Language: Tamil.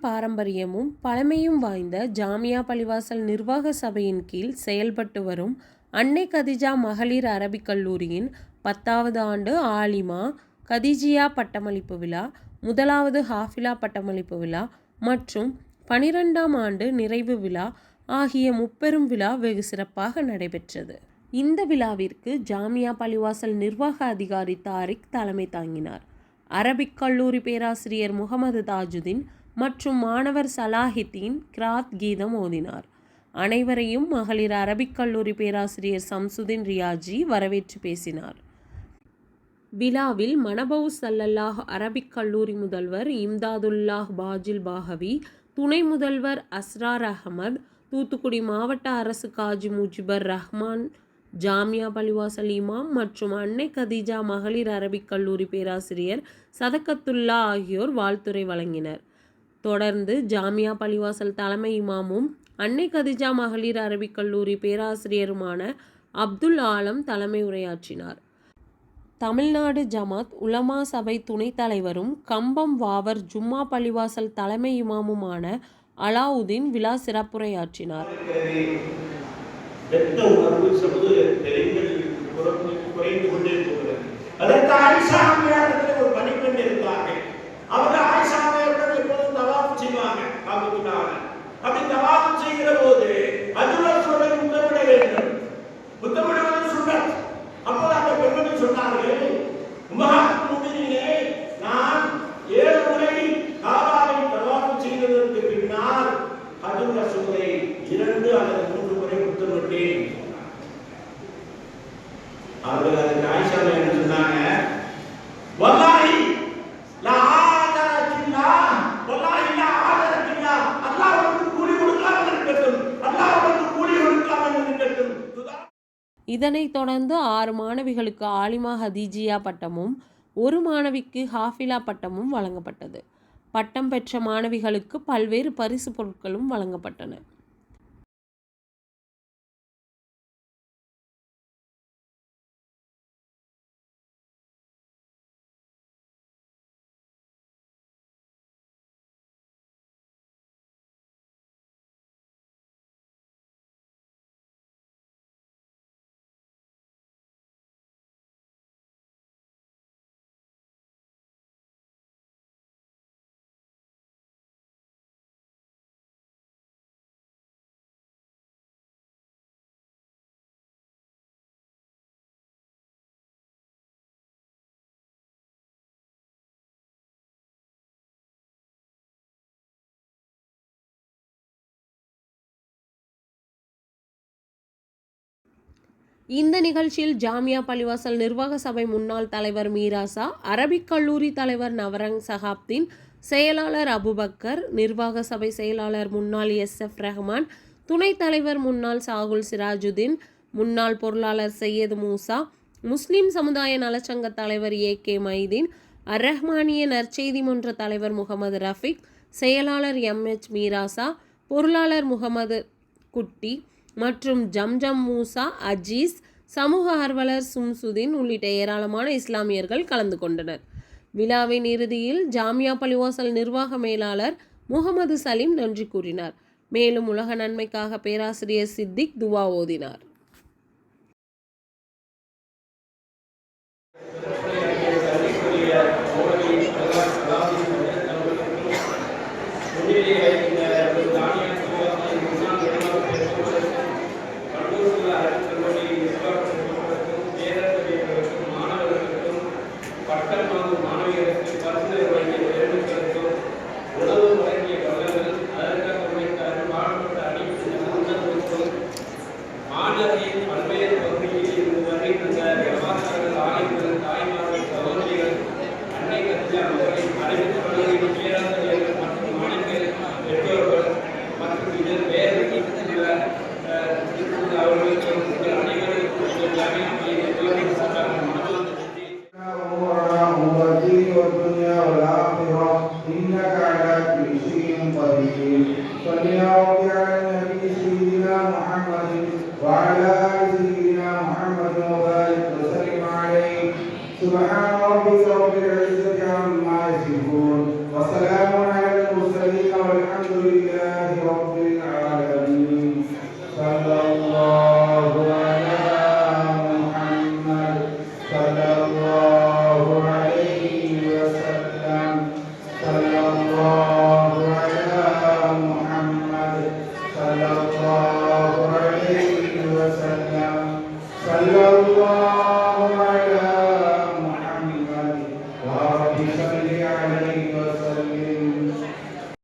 பாரம்பரியமும் பழமையும் வாய்ந்த ஜாமியா பள்ளிவாசல் நிர்வாக சபையின் கீழ் செயல்பட்டு வரும் அன்னை கதிஜா மகளிர் அரபிக் கல்லூரியின் 10வது ஆண்டு ஆலிமா கதிஜியா பட்டமளிப்பு விழா, 1வது ஹாஃபிலா பட்டமளிப்பு விழா மற்றும் 12ஆம் ஆண்டு நிறைவு விழா ஆகிய முப்பெரும் விழா வெகு சிறப்பாக நடைபெற்றது. இந்த விழாவிற்கு ஜாமியா பள்ளிவாசல் நிர்வாக அதிகாரி தாரிக் தலைமை தாங்கினார். அரபிக் கல்லூரி பேராசிரியர் முகமது தாஜுதீன் மற்றும் மாணவர் சலாஹித்தீன் கிராத் கீதம் ஓதினார். அனைவரையும் மகளிர் அரபிக் கல்லூரி பேராசிரியர் சம்சுதீன் ரியாஜி வரவேற்று பேசினார். விழாவில் மனபவுஸ் ஸல்லல்லாஹு அரபிக் கல்லூரி முதல்வர் இம்தாதுல்லாஹ் பாஜில் பாகவி, துணை முதல்வர் அஸ்ரார் அகமது, தூத்துக்குடி மாவட்ட அரசு காஜி முஜிபர் ரஹ்மான், ஜாமியா பள்ளிவாசல் இமாம் மற்றும் அன்னை கதீஜா மகளிர் அரபிக் கல்லூரி பேராசிரியர் சதகத்துல்லா ஆகியோர் வாழ்த்துரை வழங்கினர். தொடர்ந்து ஜாமியா பள்ளிவாசல் தலைமை இமாமும் அன்னை கதீஜா மகளிர் அரபிக் கல்லூரி பேராசிரியருமான அப்துல் ஆலம் தலைமை உரையாற்றினார். தமிழ்நாடு ஜமாத் உலமா சபை துணைத் தலைவரும் கம்பம் வாவர் ஜும்மா பள்ளிவாசல் தலைமை இமாமுமான அலாவுதீன் விழா சிறப்புரையாற்றினார். குறைந்து கொண்டே போகிறது. அதற்கு ஆயிஷா அம்மையாரிடத்தில் ஒரு பணிப்பெண் இருந்தார்கள். அவங்க ஆயிஷா அம்மையாரிடம் எப்போதும் தவாஃப் செய்வாங்க. அப்படி தவாஃப் செய்கிற போது அஜுல் சொல்லை முத்தமிட வேண்டும். முத்தமிடுவது சுன்னத். அப்போது அந்த பெண்மணி சொன்னார்கள், உம்மஹாத்துல் முஃமினீனே, நான் 7 முறை காபாவை தவாஃப் செய்ததற்கு பின்னால் அஜுல் சொல்லை 2 அல்லது 3 முறை முத்தமிட்டேன். அவர்கள் அதுக்கு ஆயிஷா என்ன சொன்னாங்க, வல்லாஹி லா ஆதரகில்லாஹ், வல்லாஹி லா ஆதரகில்லாஹ், அல்லாஹ் உங்களுக்கு கூலி கொடுக்காமல் இருக்கட்டும், அல்லாஹ் உங்களுக்கு கூலி கொடுக்காமல் இருக்கட்டும். இதனைத் தொடர்ந்து 6 மாணவிகளுக்கு ஆலிமா ஹதீஜியா பட்டமும் 1 மாணவிக்கு ஹாஃபிலா பட்டமும் வழங்கப்பட்டது. பட்டம் பெற்ற மாணவிகளுக்கு பல்வேறு பரிசு பொருட்களும் வழங்கப்பட்டன. இந்த நிகழ்ச்சியில் ஜாமியா பள்ளிவாசல் நிர்வாக சபை முன்னாள் தலைவர் மீராசா, அரபிக் கல்லூரி தலைவர் நவரங் சஹாப்தீன், செயலாளர் அபுபக்கர், நிர்வாக சபை செயலாளர் முன்னாள் SF ரஹ்மான், துணைத் தலைவர் முன்னாள் சாகுல் சிராஜுதீன், முன்னாள் பொருளாளர் சையது மூசா, முஸ்லிம் சமுதாய நலச்சங்க தலைவர் AK மைதீன், அர்-ரஹ்மானிய நற்செய்தி மன்ற தலைவர் முகமது ரஃபிக், செயலாளர் MH மீராசா, பொருளாளர் முகமது குட்டி மற்றும் ஜம்ஜம் மூசா, அஜீஸ், சமூக ஆர்வலர் சும்சுதீன் உள்ளிட்ட ஏராளமான இஸ்லாமியர்கள் கலந்து கொண்டனர். விழாவின் இறுதியில் ஜாமியா பள்ளிவாசல் நிர்வாக மேலாளர் முகமது சலீம் நன்றி கூறினார். மேலும் உலக நன்மைக்காக பேராசிரியர் சித்திக் துவா ஓதினார். إنك على كل شيء قدير. صل يا رب على النبي